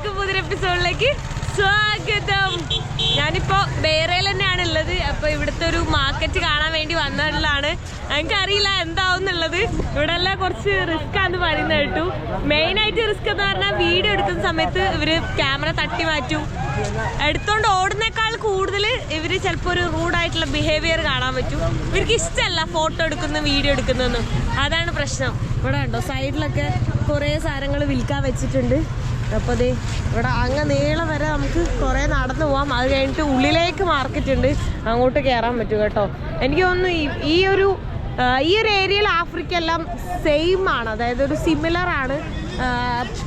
എല്ലാവർക്കും പുതിയ എപ്പിസോഡിലേക്ക് സ്വാഗതം. ഞാനിപ്പോ ബേറയിൽ തന്നെയാണ് ഉള്ളത്. അപ്പൊ ഇവിടുത്തെ ഒരു മാർക്കറ്റ് കാണാൻ വേണ്ടി വന്നതാണ്. എനിക്കറിയില്ല എന്താവുന്നുള്ളത്. ഇവിടെ എല്ലാം കുറച്ച് റിസ്ക് ആണെന്ന് പറയുന്നത് കേട്ടു. മെയിൻ ആയിട്ട് റിസ്ക് എന്ന് പറഞ്ഞാൽ വീഡിയോ എടുക്കുന്ന സമയത്ത് ഇവര് ക്യാമറ തട്ടി മാറ്റും. എടുത്തോണ്ട് ഓടുന്നേക്കാൾ കൂടുതൽ ഇവര് ചിലപ്പോൾ ഒരു റൂഡായിട്ടുള്ള ബിഹേവിയർ കാണാൻ പറ്റും. ഇവർക്ക് ഇഷ്ടമല്ല ഫോട്ടോ എടുക്കുന്ന വീഡിയോ എടുക്കുന്നതെന്നും. അതാണ് പ്രശ്നം. ഇവിടെ ഉണ്ടോ സൈഡിലൊക്കെ കുറേ സാധനങ്ങൾ വിൽക്കാൻ വെച്ചിട്ടുണ്ട്. അപ്പോൾ ദേ ഇവിടെ അങ്ങ് നീളം വരെ നമുക്ക് കുറേ നടന്നു പോവാം. അത് കഴിഞ്ഞിട്ട് ഉള്ളിലേക്ക് മാർക്കറ്റ് ഉണ്ട്, അങ്ങോട്ട് കയറാൻ പറ്റും കേട്ടോ. എനിക്ക് തോന്നുന്നു ഈ ഒരു ഏരിയയിൽ ആഫ്രിക്ക എല്ലാം സെയിം ആണ്, അതായത് ഒരു സിമിലർ ആണ്.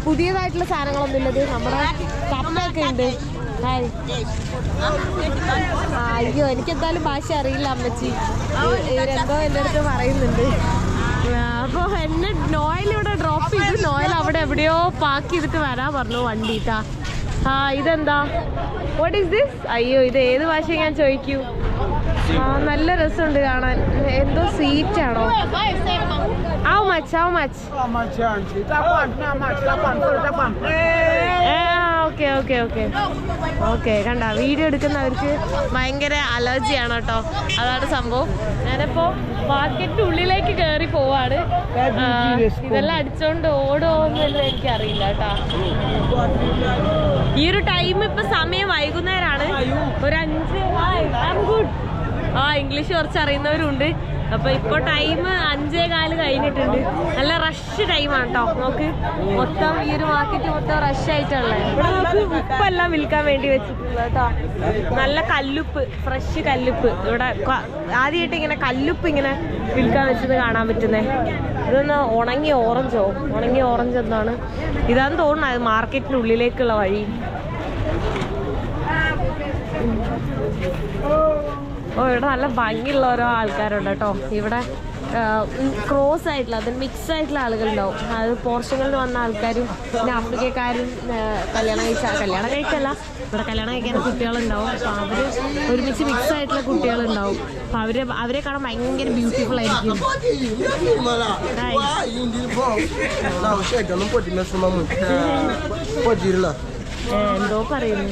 പുതിയതായിട്ടുള്ള സാധനങ്ങളൊന്നും ഇല്ലത്. നമ്മുടെ കപ്പയൊക്കെ ഉണ്ട്. അയ്യോ എനിക്കെന്തായാലും ഭാഷ അറിയില്ല അമ്മച്ചി, ഇവരെന്തോ എൻ്റെ അടുത്ത് പറയുന്നുണ്ട്. അപ്പോൾ എന്നെ നോയലിവിടെ ഡ്രോപ്പ് ചെയ്തു. നോയൽ അവിടെ എവിടെയോ പാർക്ക് ചെയ്തിട്ട് വരാൻ പറഞ്ഞു വണ്ടിട്ടാ. ഇതെന്താ, വാട്ട് ഈസ് ദിസ്? അയ്യോ ഇത് ഏത് ഭാഷ ഞാൻ ചോദിക്കൂ. നല്ല രസമുണ്ട് കാണാൻ. എന്തോ സ്വീറ്റ് ആണോ? How much? ഓക്കെ കണ്ട, വീഡിയോ എടുക്കുന്നവർക്ക് ഭയങ്കര അലർജിയാണ് കേട്ടോ, അതാണ് സംഭവം. ഞാനിപ്പോ മാർക്കറ്റ് ഉള്ളിലേക്ക് കയറി പോവാണ്. ഇതെല്ലാം അടിച്ചോണ്ട് ഓടുമോന്നൊന്നും എനിക്കറിയില്ല കേട്ടോ. ഈ ഒരു ടൈം ഇപ്പൊ സമയം വൈകുന്നേരമാണ്, ഒരു 5. ഇംഗ്ലീഷ് കുറച്ച് അറിയുന്നവരുണ്ട്. അപ്പൊ ഇപ്പൊ ടൈം 5:15 കഴിഞ്ഞിട്ടുണ്ട്. നല്ല റഷ് ടൈമാണ് കേട്ടോ. നോക്ക്, മൊത്തം ഈ ഒരു മാർക്കറ്റ് മൊത്തം റഷ് ആയിട്ടുള്ളത്. ഇവിടെ നമുക്ക് ഉപ്പെല്ലാം വിൽക്കാൻ വേണ്ടി വെച്ചിട്ടുള്ളത് കേട്ടോ. നല്ല കല്ലുപ്പ്, ഫ്രഷ് കല്ലുപ്പ്. ഇവിടെ ആദ്യമായിട്ട് ഇങ്ങനെ കല്ലുപ്പ് ഇങ്ങനെ വിൽക്കാൻ വെച്ചത് കാണാൻ പറ്റുന്നേ. ഇതൊന്ന് ഉണങ്ങിയ ഓറഞ്ച് എന്താണ് ഇതാന്ന് തോന്നുന്നത്. മാർക്കറ്റിന്റെ ഉള്ളിലേക്കുള്ള വഴി. ഇവിടെ നല്ല ഭംഗിയുള്ള ഓരോ ആൾക്കാരുണ്ട് കേട്ടോ. ഇവിടെ ക്രോസ് ആയിട്ടുള്ള, അതിന് മിക്സ് ആയിട്ടുള്ള ആളുകളുണ്ടാവും. അത് പോർച്ചുഗലിൽ വന്ന ആൾക്കാരും പിന്നെ ആഫ്രിക്കക്കാരും കല്യാണം കഴിക്കല്ല, ഇവിടെ കല്യാണം കഴിക്കുന്ന കുട്ടികളുണ്ടാവും. അപ്പോൾ അവർ ഒരുമിച്ച് മിക്സ് ആയിട്ടുള്ള കുട്ടികളുണ്ടാവും. അപ്പോൾ അവരെ കാണാൻ ഭയങ്കര ബ്യൂട്ടിഫുൾ ആയിരിക്കും. എന്തോ പറയുന്നു.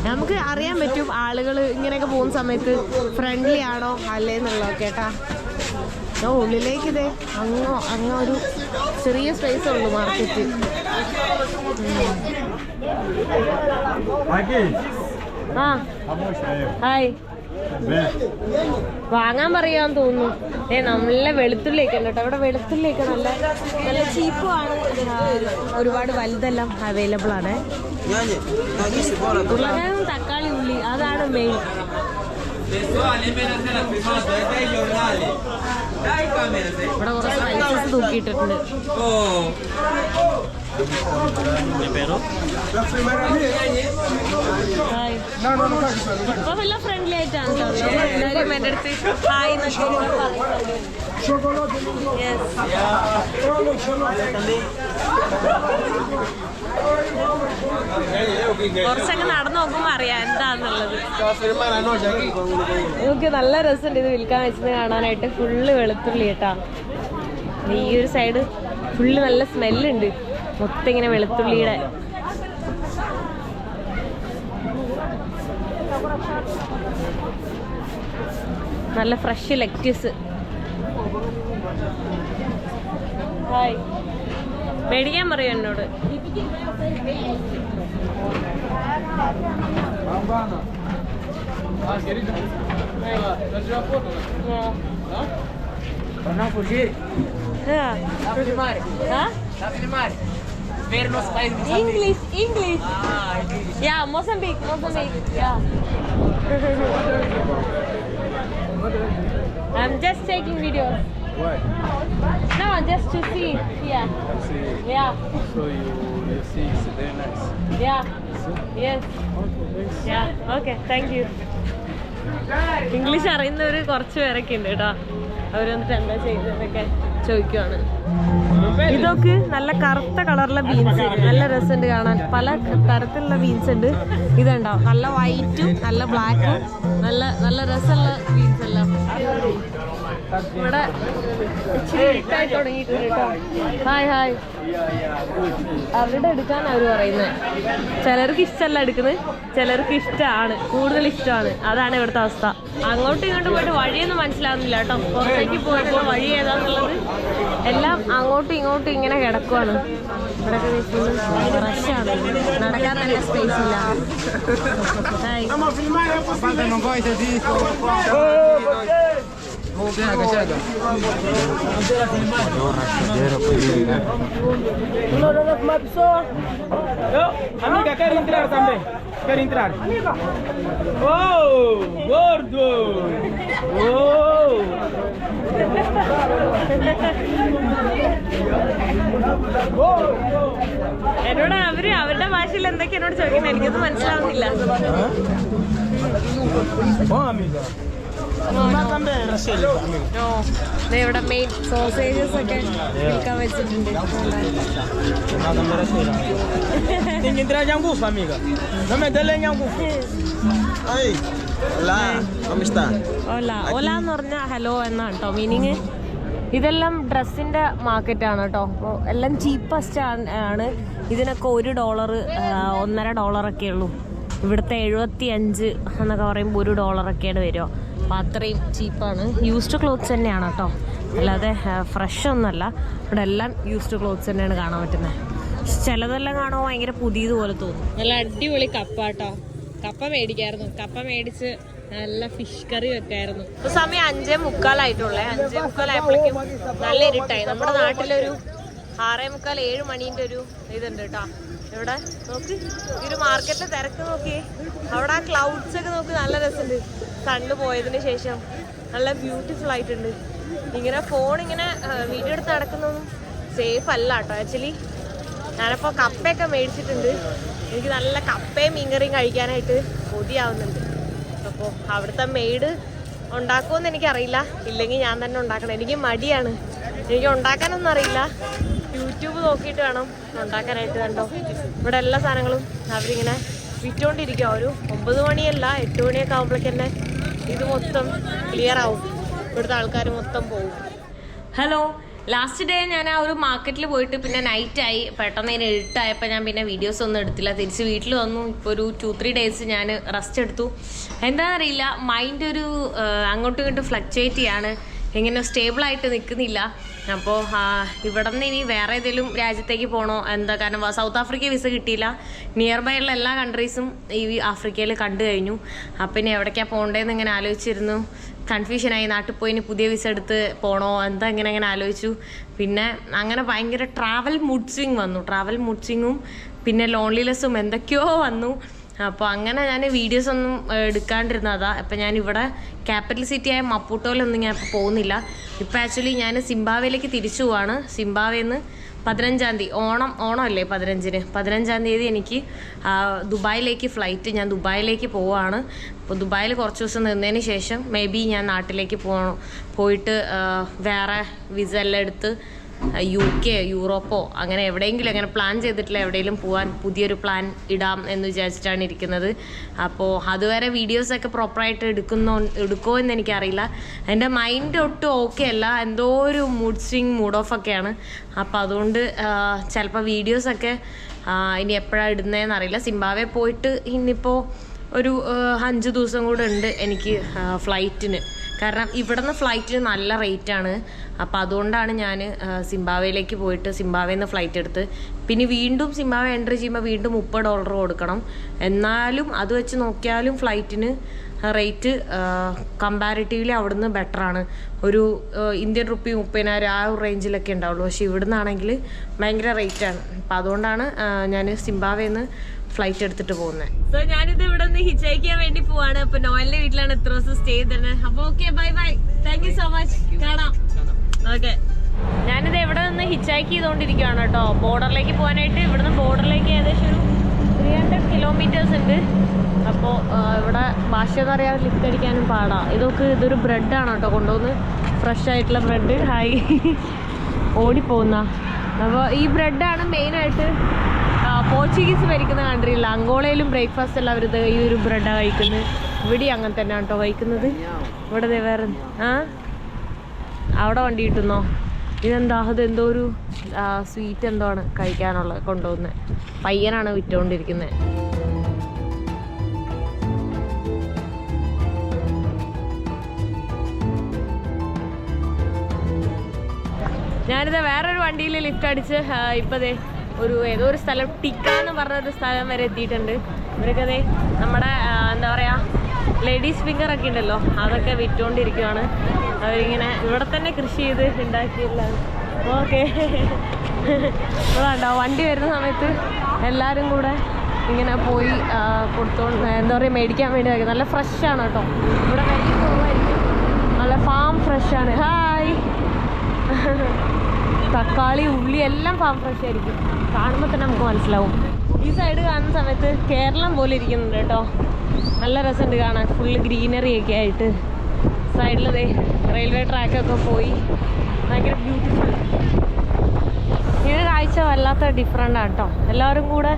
നമുക്ക് അറിയാൻ പറ്റും ആളുകൾ ഇങ്ങനെയൊക്കെ പോകുന്ന സമയത്ത് ഫ്രണ്ട്ലി ആണോ അല്ലേന്നുള്ളതൊക്കെ കേട്ടാ. ഉള്ളിലേക്ക് ഇതേ അങ്ങ് ഒരു ചെറിയ സ്പേസ് ഉള്ളു മാർക്കറ്റ്. ഹായ്, വാങ്ങാൻ പറയാന്ന് തോന്നുന്നു. നല്ല വെളുത്തുള്ളിയൊക്കെ ഉണ്ട് കേട്ടോ. ഇവിടെ വെളുത്തുള്ളിയൊക്കെ നല്ല നല്ല ചീപ്പുമാണ്. ഒരുപാട് വലുതെല്ലാം അവൈലബിൾ ആണ്. ഉരുളക്കിഴങ്ങും തക്കാളി, ഉള്ളി, അതാണ് മെയിൻ. ഇവിടെ കുറെ സ്പൈസസ് തൂക്കിയിട്ടിട്ടുണ്ട്. ഇപ്പൊ വല്ല ഫ്രണ്ട്ലി ആയിട്ടാണ് എല്ലാവരും എൻ്റെ അടുത്ത് ഹായ് കുറച്ചൊക്കെ നടന്നു നോക്കുമ്പോ അറിയാം എന്താന്നുള്ളത്. നമുക്ക് നല്ല രസമുണ്ട് ഇത് വിൽക്കാൻ വെച്ചത് കാണാനായിട്ട്. ഫുള്ള് വെളുത്തുള്ളി കേട്ടാ. ഈ ഒരു സൈഡ് ഫുള്ള് നല്ല സ്മെല്ലുണ്ട്. മൊത്തം ഇങ്ങനെ വെളുത്തുള്ളിയുടെ. നല്ല ഫ്രഷ് ലെക്റ്റ്യൂസ്. ഹായ്, മേടിക്കാൻ പറയൂ എന്നോട്. English. Yeah, Mozambique. Yeah. I'm just taking videos. Why? No, just to see. Yeah. Yeah. So you see it's very nice. Yeah. Yes. Okay, thanks. Yeah. Okay, thank you. English അറിയുന്നവര് കുറച്ച് പേരൊക്കെ ഉണ്ട് കേട്ടോ. അവർ വന്നിട്ട് എന്താ ചെയ്തതെന്നൊക്കെ ചോദിക്കുവാണ്. ഇതൊക്കെ നല്ല കറുത്ത കളറിലെ ബീൻസ്, നല്ല രസമുണ്ട് കാണാൻ. പല തരത്തിലുള്ള ബീൻസ് ഉണ്ട്. ഇതുണ്ടാവും നല്ല വൈറ്റും നല്ല ബ്ലാക്കും, നല്ല നല്ല രസമുള്ള ബീൻസ് എല്ലാം. ഇവിടെ ഇച്ചിരി ഇട്ടായി തുടങ്ങിയിട്ടുണ്ട് കേട്ടോ. Hi hi. അവിടെ എടുക്കാൻ അവർ പറയുന്നത്. ചിലർക്ക് ഇഷ്ടമല്ല എടുക്കുന്നത്, ചിലർക്ക് ഇഷ്ടമാണ്, കൂടുതൽ ഇഷ്ടമാണ്. അതാണ് ഇവിടുത്തെ അവസ്ഥ. അങ്ങോട്ടും ഇങ്ങോട്ടും പോയിട്ട് വഴിയൊന്നും മനസ്സിലാവുന്നില്ല കേട്ടോ. പുറത്തേക്ക് പോയപ്പോൾ വഴി ഏതാന്നുള്ളത് എല്ലാം അങ്ങോട്ടും ഇങ്ങോട്ടും ഇങ്ങനെ കിടക്കുവാണ്. ഇവിടെയൊക്കെ റഷാണ്, നടക്കാൻ തന്നെ സ്പേസ് ഇല്ല. Hi. Amiga, quero entrar também. Quero entrar. Oh, gordo. Oh. എന്നോട് അവരുടെ ഭാഷയിൽ എന്തൊക്കെ എന്നോട് ചോദിക്കുന്നത്, എനിക്കൊന്നും മനസ്സിലാവുന്നില്ല. Bom, amiga. ഇവിടെ മെയിൻ സോസേജസ് ഒക്കെ വിൽക്കാൻ വെച്ചിട്ടുണ്ട്. Tem que entrar em Angufa, amiga. Não me dê em Angufa. Oi. Olá, como está? ഓല ഓല എന്ന് പറഞ്ഞാൽ ഹലോ എന്നാണ് കേട്ടോ മീനിങ്. ഇതെല്ലാം ഡ്രസ്സിന്റെ മാർക്കറ്റാണ് കേട്ടോ. അപ്പോൾ എല്ലാം ചീപ്പസ്റ്റ് ആണ്. ഇതിനൊക്കെ $1, $1.5 ഉള്ളൂ. ഇവിടുത്തെ 75 എന്നൊക്കെ പറയുമ്പോൾ $1 വരിക. അപ്പോൾ അത്രയും ചീപ്പാണ്. യൂസ്ഡ് ക്ലോത്ത്സ് തന്നെയാണ് കേട്ടോ, അല്ലാതെ ഫ്രഷ് ഒന്നുമല്ല. ഇവിടെ എല്ലാം യൂസ്ഡ് ക്ലോത്ത്സ് തന്നെയാണ് കാണാൻ പറ്റുന്നത്. ചിലതെല്ലാം കാണുമ്പോൾ ഭയങ്കര പുതിയതുപോലെ തോന്നും. നല്ല അടിപൊളി കപ്പ കേട്ടോ. കപ്പ മേടിക്കായിരുന്നു. കപ്പ മേടിച്ച് നല്ല ഫിഷ് കറി വെക്കായിരുന്നു. ഇപ്പൊ സമയം 5:45 5:45 നല്ല ഇരുട്ടായി. നമ്മുടെ നാട്ടിലൊരു 6:45 മണീൻ്റെ ഒരു ഇതുണ്ട് കേട്ടോ. ഇവിടെ നോക്ക്, ഈ ഒരു മാർക്കറ്റിലെ തിരക്ക് നോക്കിയേ. അവിടെ ആ ക്ലൗഡ്സ് ഒക്കെ നോക്ക്, നല്ല രസമുണ്ട്. സണ്ണ് പോയതിന് ശേഷം നല്ല ബ്യൂട്ടിഫുൾ ആയിട്ടുണ്ട്. ഇങ്ങനെ ഫോൺ ഇങ്ങനെ വീഡിയോ എടുത്ത് നടക്കുന്നതൊന്നും സേഫ് അല്ല കേട്ടോ. ആക്ച്വലി ഞാനപ്പോൾ കപ്പയൊക്കെ മേടിച്ചിട്ടുണ്ട്. എനിക്ക് നല്ല കപ്പയും മീൻകറിയും കഴിക്കാനായിട്ട് കൊതിയാവുന്നുണ്ട്. അപ്പോൾ അവിടുത്തെ മെയ്ഡ് ഉണ്ടാക്കുമെന്ന് എനിക്കറിയില്ല. ഇല്ലെങ്കിൽ ഞാൻ തന്നെ ഉണ്ടാക്കണം. എനിക്ക് മടിയാണ്, എനിക്ക് ഉണ്ടാക്കാനൊന്നും അറിയില്ല. യൂട്യൂബ് നോക്കിയിട്ട് വേണം ഉണ്ടാക്കാനായിട്ട്. കണ്ടോ, ഇവിടെ എല്ലാ സാധനങ്ങളും അവരിങ്ങനെ വിറ്റുകൊണ്ടിരിക്കുക. ഒരു 9 മണിയല്ല 8 മണിയൊക്കെ ആകുമ്പോഴേക്ക് തന്നെ ഇത് മൊത്തം ക്ലിയർ ആവും. ഇവിടുത്തെ ആൾക്കാർ മൊത്തം പോകും. ഹലോ, ലാസ്റ്റ് ഡേ ഞാൻ ആ ഒരു മാർക്കറ്റിൽ പോയിട്ട് പിന്നെ നൈറ്റായി. പെട്ടെന്ന് ഇതിന് ഇരുട്ടായപ്പോൾ ഞാൻ പിന്നെ വീഡിയോസ് ഒന്നും എടുത്തില്ല. തിരിച്ച് വീട്ടിൽ വന്നു. ഇപ്പോൾ ഒരു 2-3 ഡേയ്സ് ഞാൻ റെസ്റ്റ് എടുത്തു. എന്താണെന്നറിയില്ല, മൈൻഡ് ഒരു അങ്ങോട്ടും ഇങ്ങോട്ടും ഫ്ലക്ച്വേറ്റ് ചെയ്യാണ്, ഇങ്ങനെ സ്റ്റേബിളായിട്ട് നിൽക്കുന്നില്ല. അപ്പോൾ ഇവിടെ നിന്ന് ഇനി വേറെ ഏതെങ്കിലും രാജ്യത്തേക്ക് പോകണോ എന്താ, കാരണം സൗത്ത് ആഫ്രിക്ക വിസ കിട്ടിയില്ല. നിയർ ബൈ ഉള്ള എല്ലാ കൺട്രീസും ഈ ആഫ്രിക്കയിൽ കണ്ടു കഴിഞ്ഞു. അപ്പം ഇനി എവിടേക്കാണ് പോകേണ്ടതെന്ന് ഇങ്ങനെ ആലോചിച്ചിരുന്നു. കൺഫ്യൂഷനായി. നാട്ടിൽ പോയി ഇനി പുതിയ വിസ എടുത്ത് പോകണോ എന്താ, ഇങ്ങനെ ആലോചിച്ചു. പിന്നെ അങ്ങനെ ഭയങ്കര ട്രാവൽ മൂഡ് സ്വിങ് വന്നു. ട്രാവൽ മൂഡ് സ്വിങ്ങും പിന്നെ ലോൺലിനെസ്സും എന്തൊക്കെയോ വന്നു. അപ്പോൾ അങ്ങനെ ഞാൻ വീഡിയോസ് ഒന്നും എടുക്കാണ്ടിരുന്നതാ. അപ്പം ഞാനിവിടെ ക്യാപിറ്റൽ സിറ്റിയായ മപ്പൂട്ടോയിലൊന്നും ഞാൻ ഇപ്പോൾ പോകുന്നില്ല. ഇപ്പോൾ ആക്ച്വലി ഞാൻ സിംബാബ്വേയിലേക്ക് തിരിച്ചു പോവാണ്. സിംബാബ്വേയിൽ നിന്ന് 15-ാം തീയതി ഓണമല്ലേ 15-ാം തീയതി എനിക്ക് ദുബായിലേക്ക് ഫ്ലൈറ്റ്. ഞാൻ ദുബായിലേക്ക് പോവുകയാണ്. അപ്പോൾ ദുബായിൽ കുറച്ച് ദിവസം നിന്നതിന് ശേഷം മേ ബി ഞാൻ നാട്ടിലേക്ക് പോയിട്ട് വേറെ വിസ എല്ലാം എടുത്ത് UK യൂറോപ്പോ അങ്ങനെ എവിടെയെങ്കിലും അങ്ങനെ പ്ലാൻ ചെയ്തിട്ടില്ല, എവിടെയെങ്കിലും പോകാൻ പുതിയൊരു പ്ലാൻ ഇടാം എന്ന് വിചാരിച്ചിട്ടാണ് ഇരിക്കുന്നത്. അപ്പോൾ അതുവരെ വീഡിയോസൊക്കെ പ്രോപ്പറായിട്ട് എടുക്കുമോ എന്ന് എനിക്കറിയില്ല. എൻ്റെ മൈൻഡ് ഒട്ടും ഓക്കെ അല്ല, എന്തോ ഒരു മൂഡ് സ്വിങ് മൂഡ് ഓഫ് ഒക്കെയാണ്. അപ്പോൾ അതുകൊണ്ട് ചിലപ്പോൾ വീഡിയോസൊക്കെ ഇനി എപ്പോഴാണ് ഇടുന്നതെന്ന് അറിയില്ല. സിംബാബ്വെ പോയിട്ട് ഇന്നിപ്പോൾ ഒരു 5 ദിവസം കൂടെ ഉണ്ട് എനിക്ക് ഫ്ലൈറ്റിന്. കാരണം ഇവിടെ നിന്ന് ഫ്ലൈറ്റിന് നല്ല റേറ്റാണ്. അപ്പോൾ അതുകൊണ്ടാണ് ഞാൻ സിംബാബ്വേയിലേക്ക് പോയിട്ട് സിംബാബ്വേയിൽ നിന്ന് ഫ്ലൈറ്റ് എടുത്ത് പിന്നെ വീണ്ടും സിംബാബ്വെ എൻട്രി ചെയ്യുമ്പോൾ വീണ്ടും $30 കൊടുക്കണം. എന്നാലും അത് വെച്ച് നോക്കിയാലും ഫ്ലൈറ്റിന് റേറ്റ് കമ്പാരിറ്റീവ്ലി അവിടുന്ന് ബെറ്ററാണ്. ഒരു ഇന്ത്യൻ റുപ്പി 30,000 ആ ഒരു റേഞ്ചിലൊക്കെ ഉണ്ടാവുള്ളൂ. പക്ഷേ ഇവിടുന്നാണെങ്കിൽ ഭയങ്കര റേറ്റാണ്. അപ്പം അതുകൊണ്ടാണ് ഞാൻ സിംബാബ്വേയിൽ നിന്ന് ഫ്ലൈറ്റ് എടുത്തിട്ട് പോകുന്നത്. സോ ഞാനിത് ഇവിടെ നിന്ന് ഹിച്ചൈക്ക് ചെയ്യാൻ വേണ്ടി പോവാണ്. അപ്പൊ നോയലിന്റെ വീട്ടിലാണ് ഇത്ര ദിവസം സ്റ്റേ ചെയ്തത്. അപ്പൊ okay, bye bye, thank you so much, കാണാം. ഓക്കെ, ഞാനിത് ഇവിടെ നിന്ന് ഹിച്ചൈക്ക് ചെയ്തുകൊണ്ടിരിക്കുകയാണ് കേട്ടോ, ബോർഡറിലേക്ക് പോകാനായിട്ട്. ഇവിടുന്ന് ബോർഡറിലേക്ക് ഏകദേശം ഒരു 300 കിലോമീറ്റേഴ്സ് ഉണ്ട്. അപ്പോൾ ഇവിടെ ഭാഷയൊന്നും അറിയാതെ ലിഫ്റ്റ് അടിക്കാനും പാടാം. ഇതൊരു ബ്രെഡാണ് കേട്ടോ കൊണ്ടുവന്ന്, ഫ്രഷ് ആയിട്ടുള്ള ബ്രെഡ്. ഹായ്, ഓടിപ്പോകുന്ന. അപ്പോൾ ഈ ബ്രെഡാണ് മെയിനായിട്ട് പോർച്ചുഗീസ് ഭരിക്കുന്ന കൺട്രിയിൽ. അങ്കോളയിലും ബ്രേക്ക്ഫാസ്റ്റ് എല്ലാം അവർ ഈ ഒരു ബ്രെഡാണ് കഴിക്കുന്നത്. ഇവിടെ അങ്ങനെ തന്നെയാണ് കേട്ടോ കഴിക്കുന്നത്. ഇവിടെ വേറെ അവിടെ വണ്ടി കിട്ടുന്നോ? ഇതെന്താ, അതെന്തോ ഒരു സ്വീറ്റ് എന്തോ ആണ് കഴിക്കാനുള്ളത് കൊണ്ടുപോകുന്നത്. പയ്യനാണ് വിറ്റുകൊണ്ടിരിക്കുന്നത്. ഞാനിത് വേറൊരു വണ്ടിയിൽ ലിഫ്റ്റ് അടിച്ച് ഇപ്പം ദേ ഏതോ ഒരു സ്ഥലം, ടിക്ക എന്ന് പറഞ്ഞൊരു സ്ഥലം വരെ എത്തിയിട്ടുണ്ട്. ഇവരൊക്കെ ദേ നമ്മുടെ എന്താ പറയുക, ലേഡീസ് ഫിംഗർ ഒക്കെ ഉണ്ടല്ലോ, അതൊക്കെ വിറ്റുകൊണ്ടിരിക്കുകയാണ്. അവരിങ്ങനെ ഇവിടെ തന്നെ കൃഷി ചെയ്ത് ഉണ്ടാക്കിയില്ല. ഓക്കെ, ഇതാണ്ടോ വണ്ടി വരുന്ന സമയത്ത് എല്ലാവരും കൂടെ ഇങ്ങനെ പോയി കൊടുത്തോണ്ട് എന്താ പറയുക, മേടിക്കാൻ വേണ്ടി ആക്കി. നല്ല ഫ്രഷാണ് കേട്ടോ, ഇവിടെ വില കുറവായിരിക്കും, നല്ല ഫാം ഫ്രഷാണ്. ഹായ്. തക്കാളി, ഉള്ളി എല്ലാം ഫാം ഫ്രഷ് ആയിരിക്കും, കാണുമ്പോൾ തന്നെ നമുക്ക് മനസ്സിലാവും. ഈ സൈഡ് കാണുന്ന സമയത്ത് കേരളം പോലെ ഇരിക്കുന്നുണ്ട് കേട്ടോ, നല്ല രസമുണ്ട് കാണാൻ. ഫുള്ള് ഗ്രീനറി ഒക്കെ ആയിട്ട് സൈഡിൽ റെയിൽവേ ട്രാക്കൊക്കെ പോയി, ഭയങ്കര ബ്യൂട്ടിഫുൾ. ഈ ഒരു കാഴ്ച വല്ലാത്ത ഡിഫറെൻ്റ് ആണ് കേട്ടോ. എല്ലാവരും കൂടെ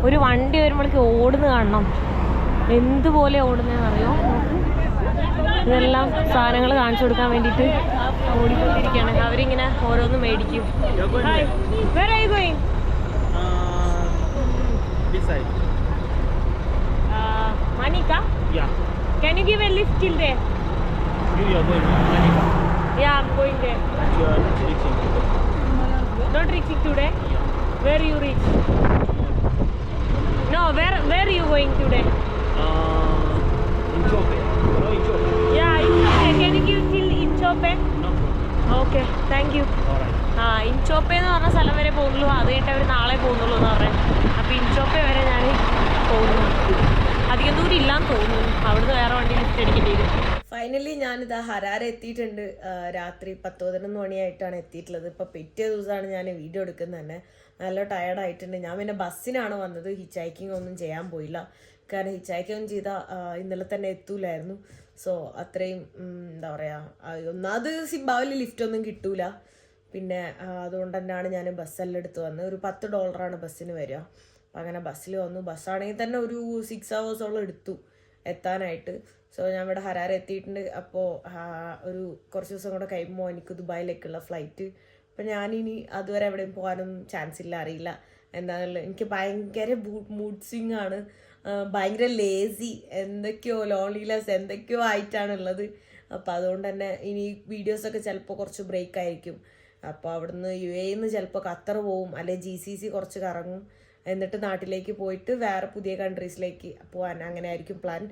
ഒരു വണ്ടി വരുമ്പോഴേക്ക് ഓടുന്ന കാണണം, എന്തുപോലെ ഓടുന്നതെന്ന് അറിയോ. ഇതെല്ലാം സാധനങ്ങൾ കാണിച്ചു കൊടുക്കാൻ വേണ്ടിയിട്ട് ഓടിക്കൊണ്ടിരിക്കുകയാണ്. അവരിങ്ങനെ ഓരോന്ന് മേടിക്കും. Hi, where are you going? This side. Manika? Yeah. Can you give a lift till there? You are going Manika. Yeah, I'm going there. You are reaching. Not reaching today? Where you reach? No, where you going today? Inchope. No Inchope. Yeah, Inchope. Can you give till Inchope? No. Okay, thank you. ഇൻചോപ്പ എന്ന് പറഞ്ഞ സ്ഥലം വരെ പോകുന്നുള്ളൂ, അത് കഴിഞ്ഞിട്ട് അവർ നാളെ പോകുന്നുള്ളൂ എന്ന് പറഞ്ഞത്. അപ്പോൾ ഇൻചോപ്പ വരെ ഞാൻ പോകുന്നു. അധികം ദൂരം ഇല്ലാന്ന് തോന്നുന്നു, അവിടുന്ന് വേറെ വണ്ടി ലിഫ്റ്റ് അടിക്കേണ്ടി വരും. ഫൈനലി ഞാനിതാ ഹരാരെ എത്തിയിട്ടുണ്ട്. രാത്രി 10-11 മണിയായിട്ടാണ് എത്തിയിട്ടുള്ളത്. ഇപ്പോൾ പിറ്റേ ദിവസമാണ് ഞാൻ വീഡിയോ എടുക്കുന്നത് തന്നെ. നല്ല ടയർഡായിട്ടുണ്ട്. ഞാൻ പിന്നെ ബസ്സിനാണ് വന്നത്, ഹിച്ച് ഹൈക്കിംഗ് ഒന്നും ചെയ്യാൻ പോയില്ല. കാരണം ഹിച്ച് ഹൈക്കിംഗ് ചെയ്താൽ ഇന്നലെ തന്നെ എത്തൂലായിരുന്നു. സോ അത്രയും എന്താ പറയുക, ഒന്നാമത് സിംബാബ്വേയിൽ ലിഫ്റ്റൊന്നും കിട്ടൂല. പിന്നെ അതുകൊണ്ട് തന്നെയാണ് ഞാൻ ബസ്സെല്ലാം എടുത്ത് വന്നത്. ഒരു $10 ബസ്സിന് വരിക. അപ്പം അങ്ങനെ ബസ്സിൽ വന്നു. ബസ്സാണെങ്കിൽ തന്നെ ഒരു 6 hours എടുത്തു എത്താനായിട്ട്. സോ ഞാൻ ഇവിടെ ഹരാരെ എത്തിയിട്ടുണ്ട്. അപ്പോൾ ഒരു കുറച്ച് ദിവസം കൂടെ കഴിയുമ്പോൾ എനിക്ക് ദുബായിലേക്കുള്ള ഫ്ലൈറ്റ്. അപ്പം ഞാനിനി അതുവരെ എവിടെയും പോകാനൊന്നും ചാൻസ് ഇല്ല, അറിയില്ല എന്താണുള്ളത്. എനിക്ക് ഭയങ്കര മൂഡ് സ്വിങ് ആണ്, ഭയങ്കര ലേസി, എന്തൊക്കെയോ ലോൺലിനെസ് എന്തൊക്കെയോ ആയിട്ടാണുള്ളത്. അപ്പോൾ അതുകൊണ്ട് തന്നെ ഇനി വീഡിയോസൊക്കെ ചിലപ്പോൾ കുറച്ച് ബ്രേക്ക് ആയിരിക്കും. അപ്പോൾ അവിടുന്ന് UAE നിന്ന് ചിലപ്പോൾ ഖത്തർ പോവും, അല്ലെങ്കിൽ GCC കുറച്ച് കറങ്ങും, എന്നിട്ട് നാട്ടിലേക്ക് പോയിട്ട് വേറെ പുതിയ കൺട്രീസിലേക്ക് പോകാൻ, അങ്ങനെ ആയിരിക്കും പ്ലാൻ.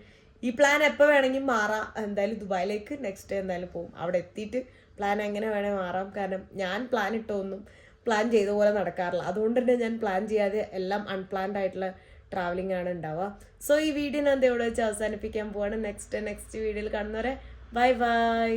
ഈ പ്ലാൻ എപ്പോൾ വേണമെങ്കിൽ മാറാം. എന്തായാലും ദുബായിലേക്ക് നെക്സ്റ്റ് ഡേ എന്തായാലും പോകും. അവിടെ എത്തിയിട്ട് പ്ലാൻ എങ്ങനെ വേണേൽ മാറാം. കാരണം ഞാൻ പ്ലാൻ ഇട്ടൊന്നും പ്ലാൻ ചെയ്ത പോലെ നടക്കാറില്ല. അതുകൊണ്ട് തന്നെ ഞാൻ പ്ലാൻ ചെയ്യാതെ എല്ലാം അൺപ്ലാൻഡ് ആയിട്ടുള്ള ട്രാവലിംഗ് ആണ് ഉണ്ടാവുക. സോ ഈ വീഡിയോ ഞാൻ ഇവിടെ വെച്ച് അവസാനിപ്പിക്കാൻ പോവാണ്. നെക്സ്റ്റ് വീഡിയോയിൽ കാണുന്നവരെ ബൈ ബൈ.